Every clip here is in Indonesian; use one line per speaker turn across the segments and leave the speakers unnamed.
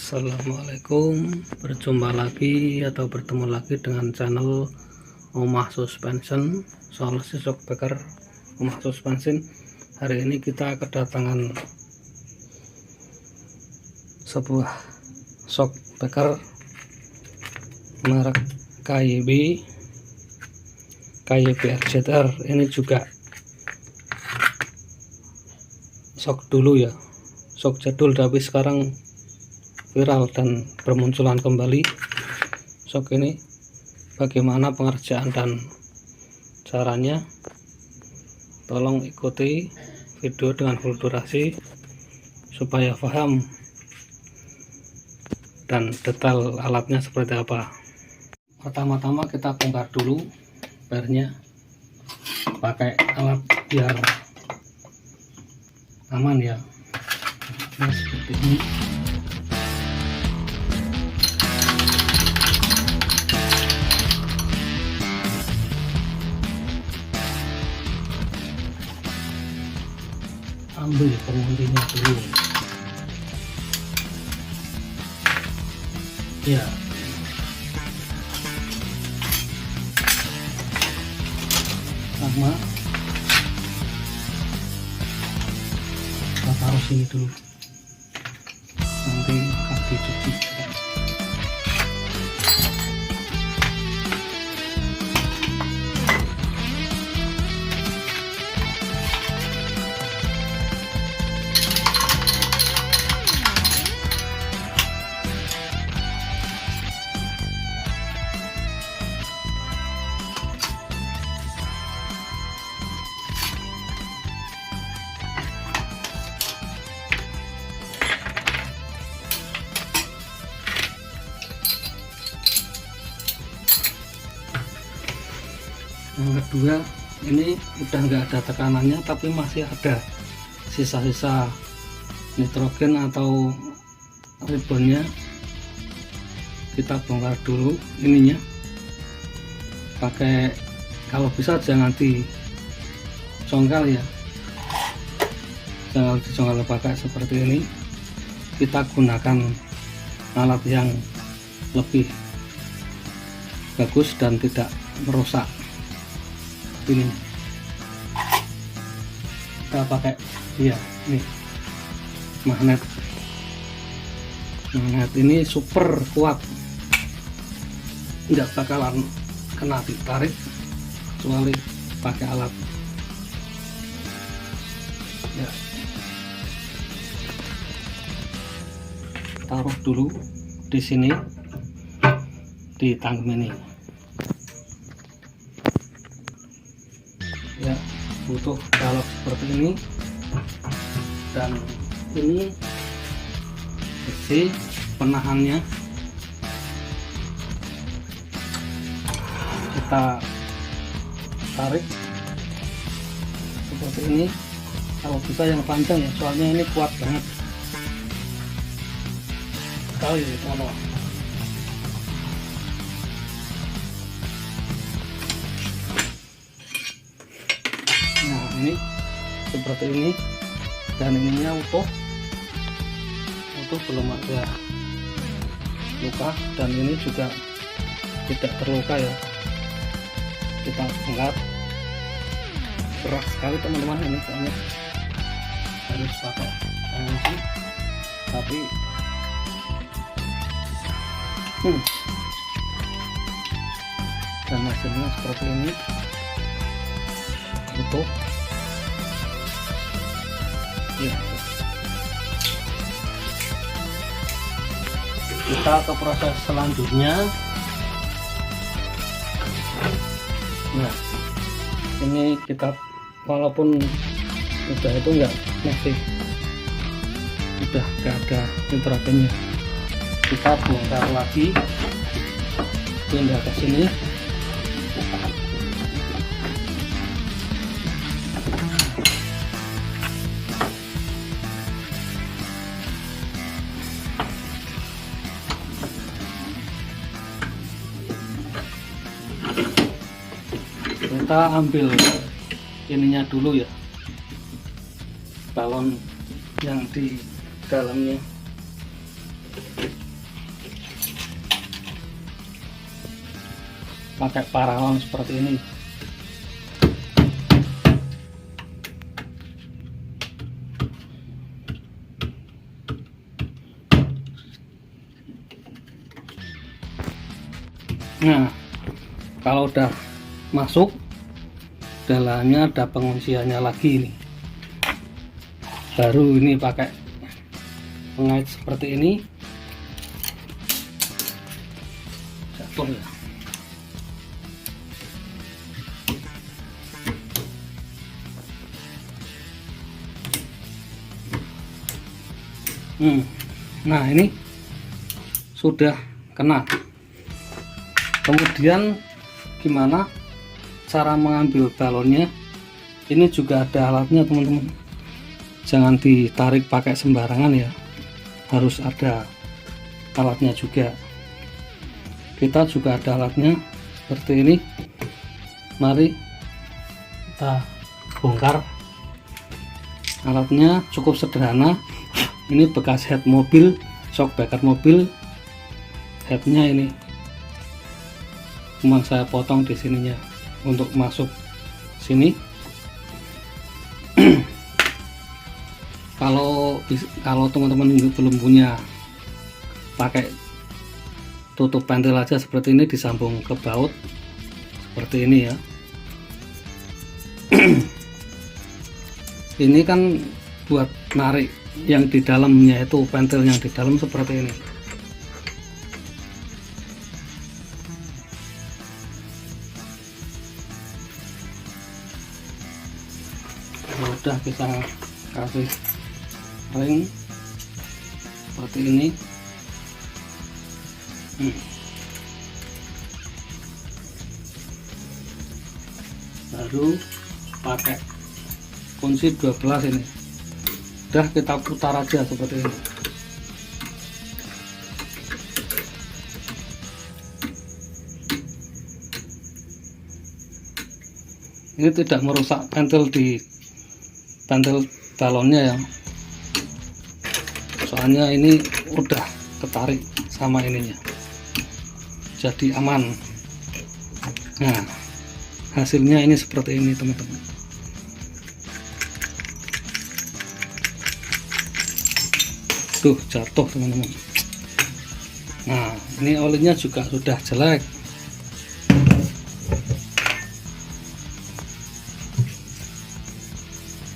Assalamualaikum, berjumpa lagi atau bertemu lagi dengan channel Omah Suspension, solusi shockbreaker Omah Suspension. Hari ini kita kedatangan sebuah shockbreaker merek KYB RZR. Ini juga shock dulu ya, shock jadul tapi sekarang viral dan bermunculan kembali. Shock ini bagaimana pengerjaan dan caranya, tolong ikuti video dengan full durasi supaya paham dan detail alatnya seperti apa. Pertama-tama kita bongkar dulu pernya pakai alat biar aman ya. Nah, seperti ini. Ambil pengundinya dulu ya. Sama kita taruh sini dulu, nanti akan dicuci. Yang kedua, ini udah nggak ada tekanannya tapi masih ada sisa-sisa nitrogen atau ribbonnya. Kita bongkar dulu ininya, pakai, kalau bisa jangan dicongkel ya, jangan dicongkel, pakai seperti ini. Kita gunakan alat yang lebih bagus dan tidak merusak. Ini kita pakai ya, ini magnet ini super kuat, nggak bakalan kena ditarik kecuali pakai alat ya. Taruh dulu di sini di tangga ini ya, butuh balok seperti ini, dan ini besi penahannya. Kita tarik seperti ini, kalau bisa yang panjang ya, soalnya ini kuat banget sekali kalau ini seperti ini, dan ininya utuh, belum ada luka, dan ini juga tidak terluka ya. Kita bongkar, berat sekali teman-teman ini, soalnya harus pakai tangan, tapi dan hasilnya seperti ini, utuh ya. Kita ke proses selanjutnya. Nah, ini kita walaupun udah itu masih udah gak ada nitrogennya, kita bongkar lagi, pindah ke sini. Kita ambil ininya dulu ya, balon yang di dalamnya. pakai paralon seperti ini. Nah, kalau udah masuk, dalamnya ada pengunciannya lagi ini. Baru ini pakai pengait seperti ini. Jatuh ya. Nah, ini sudah kena. Kemudian gimana cara mengambil balonnya? Ini juga ada alatnya teman-teman, jangan ditarik pakai sembarangan ya, harus ada alatnya juga. Kita juga ada alatnya seperti ini. Mari kita bongkar. Alatnya cukup sederhana. Ini bekas head mobil, shockbreaker mobil. Headnya ini cuma saya potong di sininya untuk masuk sini. Kalau teman-teman belum punya, pakai tutup pentil aja seperti ini, disambung ke baut seperti ini ya. Ini kan buat narik yang di dalamnya, itu pentil yang di dalam seperti ini. Udah kita kasih ring seperti ini. Baru pakai kunci 12 ini. Udah kita putar aja seperti ini. Ini tidak merusak pentil balonnya ya, soalnya ini udah ketarik sama ininya, jadi aman. Nah, hasilnya ini seperti ini teman-teman. Tuh, jatuh teman-teman. Nah, ini olinya juga sudah jelek.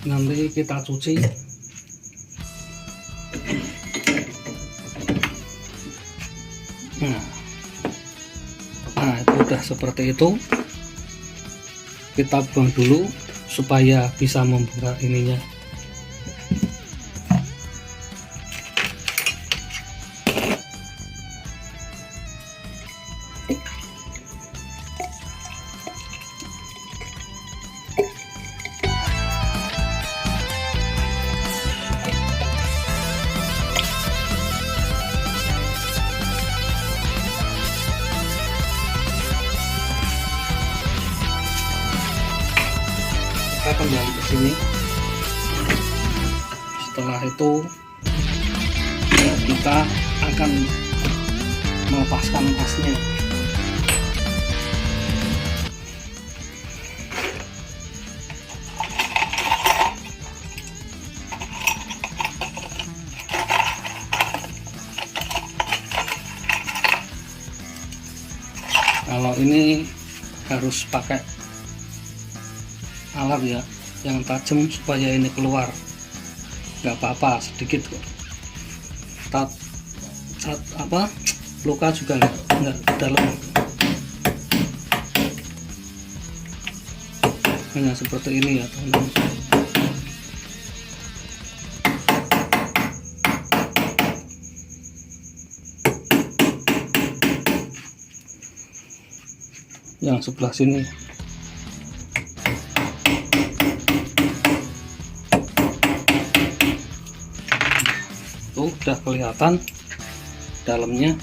Nanti kita cuci. Nah, itu udah seperti itu. Kita buang dulu supaya bisa membuka ininya. Kita kembali ke sini. Setelah itu kita akan melepaskan asnya. Kalau ini harus pakai alat ya yang tajam supaya ini keluar. Nggak apa-apa, sedikit kok. Luka juga nggak dalam, hanya seperti ini ya teman-teman. Yang sebelah sini tuh udah kelihatan dalamnya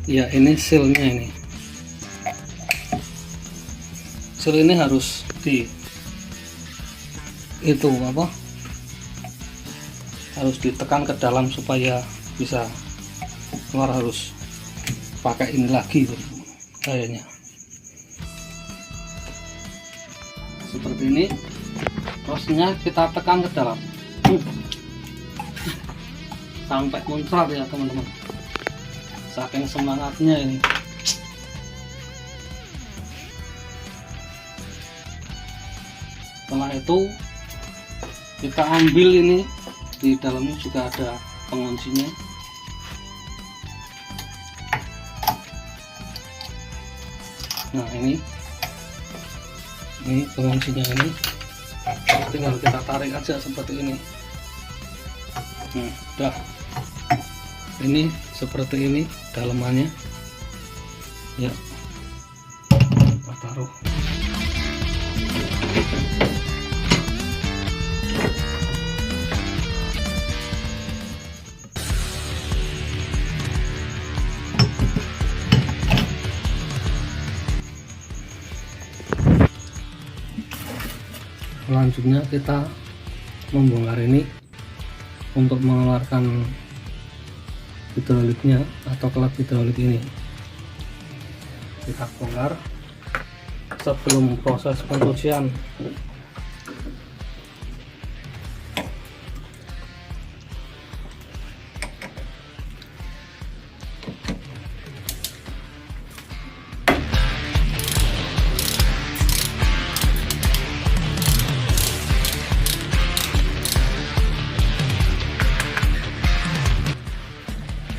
ya. Ini sealnya, ini seal ini harus harus ditekan ke dalam supaya bisa keluar. Harus pakai ini lagi tuh. kayaknya seperti ini. Terusnya kita tekan ke dalam sampai muncrat ya teman-teman, saking semangatnya ini. Setelah itu kita ambil ini, di dalamnya juga ada penguncinya. Nah ini penguncinya, ini tinggal kita tarik aja seperti ini. Udah, ini seperti ini dalamannya ya, kita taruh. Selanjutnya kita membongkar ini untuk mengeluarkan hidroliknya atau klep hidrolik ini. Kita bongkar sebelum proses pencucian.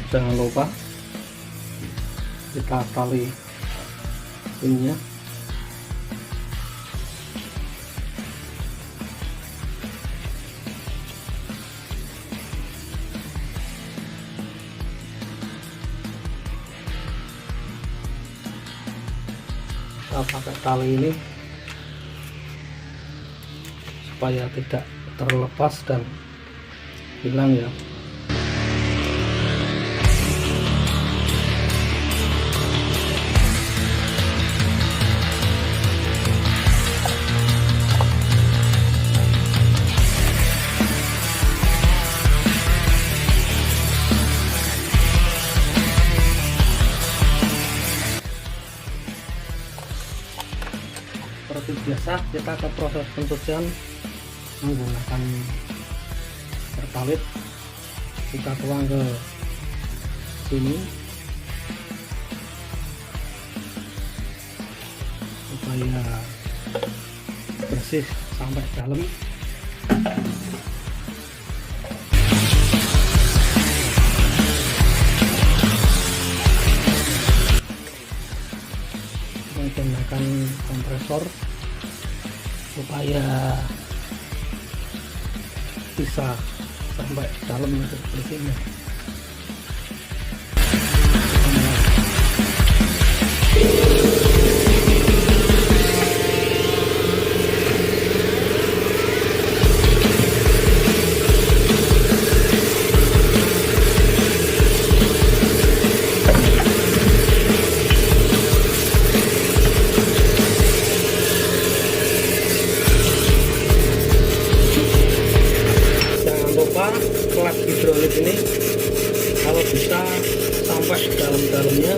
Jangan lupa kita tali ininya. Kita pakai tali ini supaya tidak terlepas dan hilang ya. Seperti biasa kita ke proses pencucian menggunakan pertalit. Kita tuang ke sini supaya bersih sampai dalam. Menggunakan kompresor supaya bisa sampai dalam untuk bersihnya. Klep hidrolik ini kalau bisa sampai dalam-dalamnya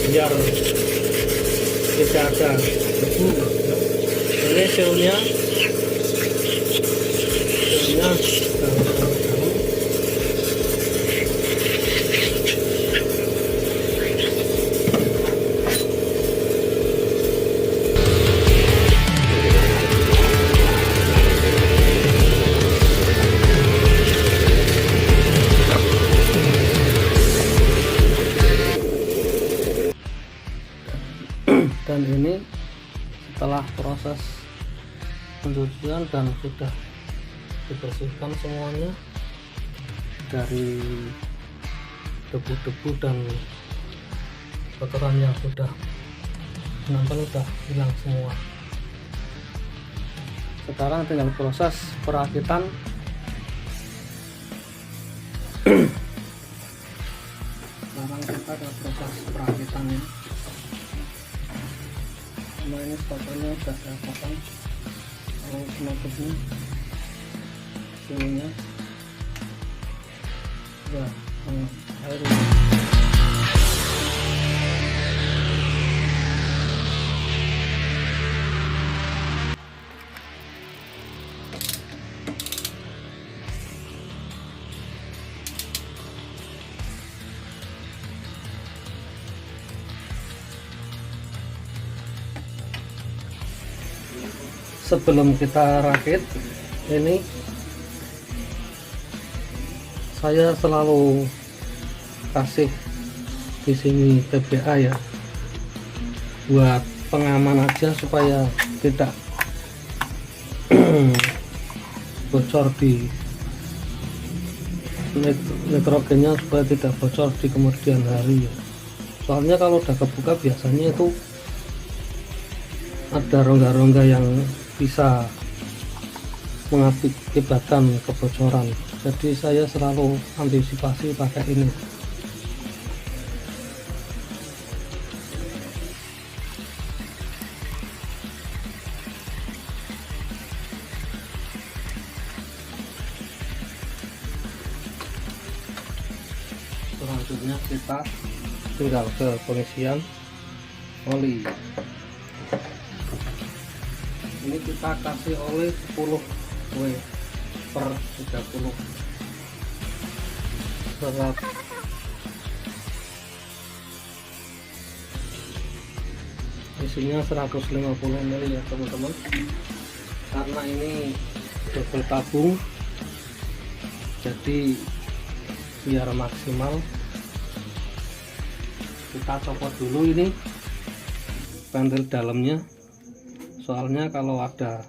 biar tidak ada debu. Ini sealnya dalam. Dan ini setelah proses pencucian dan sudah dibersihkan semuanya dari debu-debu dan kotoran yang sudah menempel, sudah hilang semua. Sekarang tinggal proses perakitan. Sekarang kita ada proses perakitannya. Nah, ini sepatunya sudah saya pasang, kalau penutupnya sininya sudah air. sebelum kita rakit ini saya selalu kasih di sini PBA ya, buat pengaman aja supaya tidak bocor di nitrogennya, supaya tidak bocor di kemudian hari ya. Soalnya kalau udah kebuka biasanya itu ada rongga-rongga yang bisa mengakibatkan kebocoran, jadi saya selalu antisipasi pakai ini. Selanjutnya kita tinggal ke pengisian oli. Ini kita kasih oli 10 W per 30 serat. Isinya 150 ml ya teman-teman, karena ini double tabung jadi biar maksimal. Kita copot dulu ini pentil dalamnya, soalnya kalau ada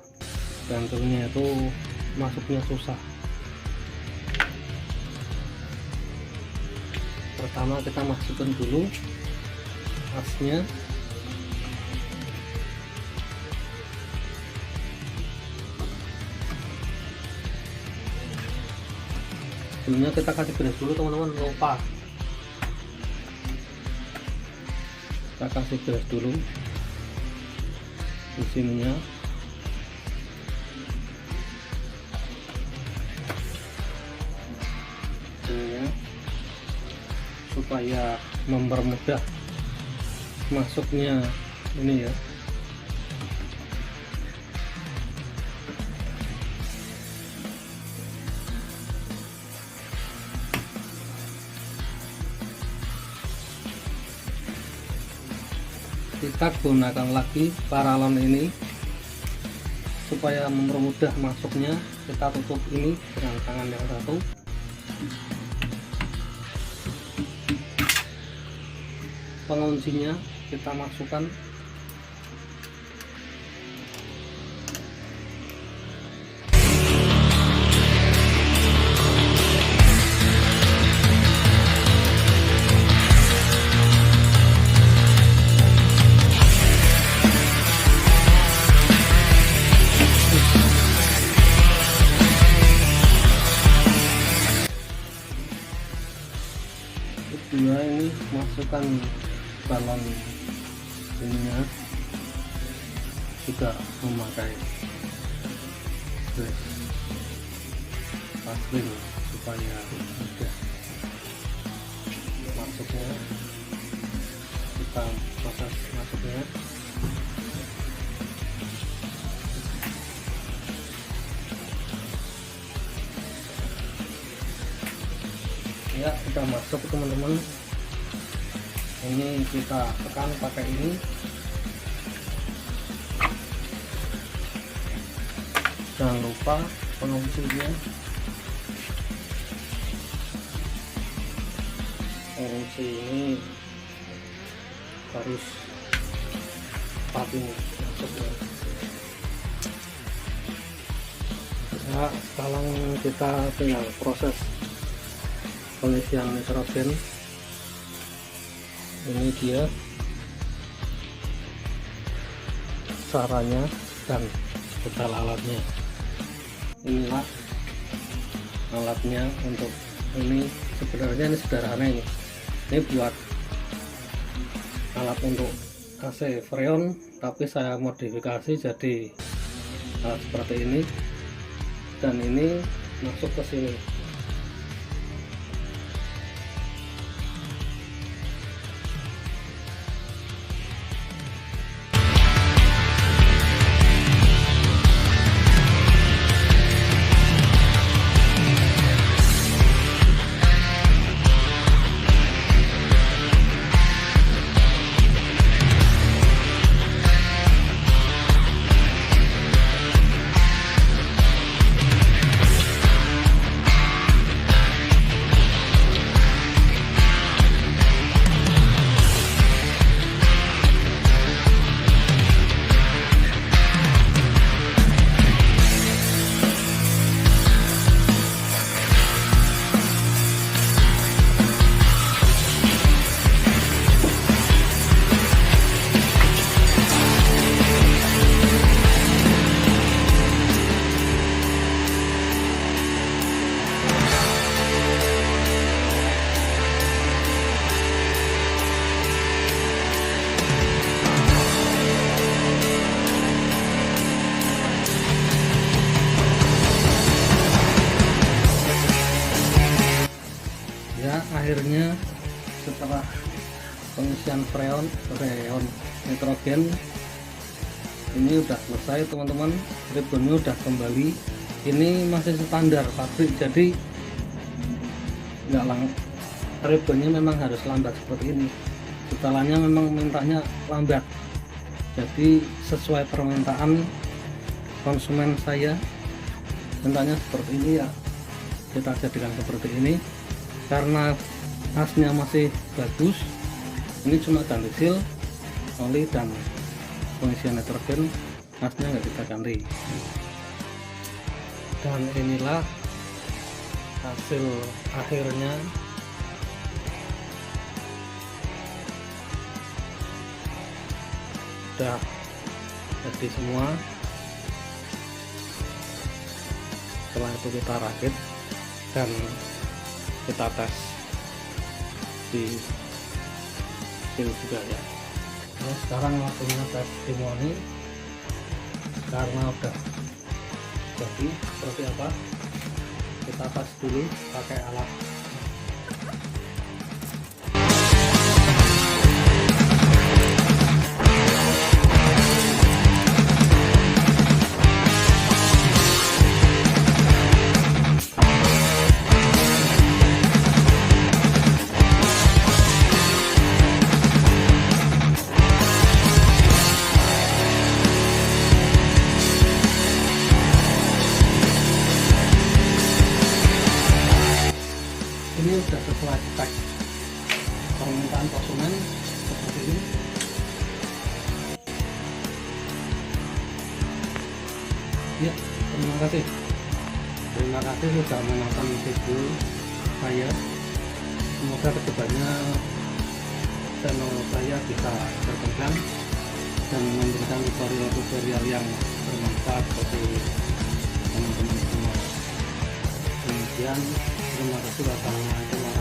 pentilnya itu masuknya susah. Pertama kita masukkan dulu asnya, sebelumnya kita kasih beres dulu teman-teman, lupa kita kasih beres dulu di sininya. Supaya mempermudah masuknya ini ya. Kita gunakan lagi paralon ini supaya mempermudah masuknya. Kita tutup ini dengan tangan yang satu. Penguncinya kita masukkan. Kedua ini masukkan balon ininya, juga memakai pasring supaya mudah masuknya. Kita proses masuknya. Ya, udah masuk teman-teman. Ini kita tekan pakai ini. Jangan lupa penguncinya. Pengunci ini harus ini masuknya. Ya, sekarang kita tinggal proses pengisian nitrogen. Ini dia caranya dan detail alatnya. Inilah alatnya untuk ini. Sebenarnya ini sederhana ini. Ini buat alat untuk AC freon, tapi saya modifikasi jadi seperti ini. Dan ini masuk ke sini. akhirnya setelah pengisian freon nitrogen ini udah selesai teman-teman. Ribbonnya udah kembali, ini masih standar pabrik, jadi nggak ribbonnya memang harus lambat seperti ini. Setelahnya memang mintanya lambat, jadi sesuai permintaan konsumen saya, mintanya seperti ini ya, kita jadikan seperti ini. Karena asnya masih bagus, ini cuma ganti seal, oli dan pengisian nitrogen, asnya nggak kita ganti. Dan inilah hasil akhirnya. Udah jadi semua. Setelah itu kita rakit dan kita tes di seal juga ya. Nah, sekarang waktunya tes timoni karena udah jadi seperti apa, kita tes dulu pakai alat. Ini sudah sesuai spek permintaan konsumen seperti ini. Ya, terima kasih sudah menonton video saya. Semoga kedepannya channel saya bisa berkembang dan memberikan tutorial yang bermanfaat bagi teman-teman semua. Demikian, terima kasih. Wassalamualaikum warahmatullahi wabarakatuh.